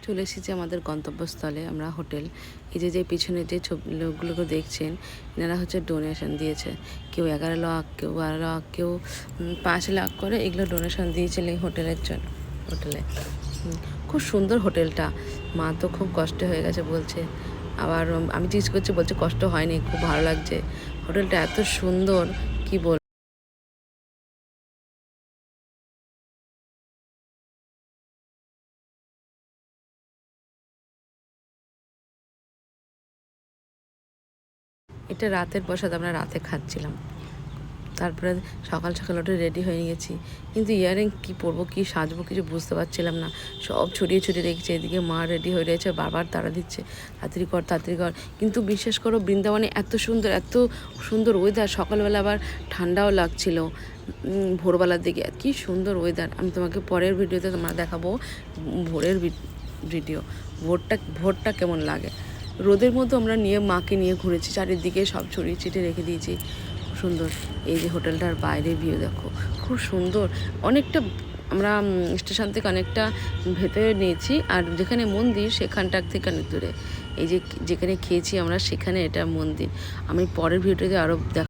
চলে এসেছি আমাদের গন্তব্যস্থলে। আমরা হোটেল, এই যে পিছনে যে লোকগুলোকে দেখছেন, এনারা হচ্ছে ডোনেশন দিয়েছে। কেউ 11 লাখ, কেউ 12 লাখ, কেউ 5 লাখ করে এগুলো ডোনেশন দিয়েছিল এই হোটেলের জন্য। খুব সুন্দর হোটেলটা। মা তো খুব কষ্ট হয়ে গেছে বলছে। আবার আমি জিজ্ঞেস করছি, বলছে কষ্ট হয়নি, খুব ভালো লাগছে। হোটেলটা এত সুন্দর, কি বল। এটা রাতের প্রসাদ, আমরা রাতে খাচ্ছিলাম। তারপরে সকাল সকাল উঠে রেডি হয়ে গেছি, কিন্তু ইয়ারিং কী পরবো, কী সাজবো, কিছু বুঝতে পারছিলাম না। সব ছড়িয়ে ছড়িয়ে রেখেছে। এদিকে মা রেডি হয়ে রয়েছে, বারবার তাড়া দিচ্ছে, তাড়াতাড়ি কর তাড়াতাড়ি কর। কিন্তু বিশ্বাস করো, বৃন্দাবনে এত সুন্দর ওয়েদার। সকালবেলা আবার ঠান্ডাও লাগছিল, ভোরবেলার দিকে কী সুন্দর ওয়েদার। আমি তোমাকে পরের ভিডিওতে তোমরা দেখাবো ভোরের ভিডিও। ভোরটা কেমন লাগে। রোদের মধ্যে আমরা মাকে নিয়ে ঘুরেছি, চারিদিকে সব ছড়িয়ে ছিটিয়ে রেখে দিয়েছি। সুন্দর। এই যে হোটেলটার বাইরে ভিউ দেখো, খুব সুন্দর। অনেকটা আমরা স্টেশন থেকে অনেকটা ভেতরে নিয়েছি, আর যেখানে মন্দির সেখানটার থেকে অনেক দূরে। এই যে যেখানে খেয়েছি আমরা, সেখানে এটা মন্দির। আমি পরের ভিডিওতে আরও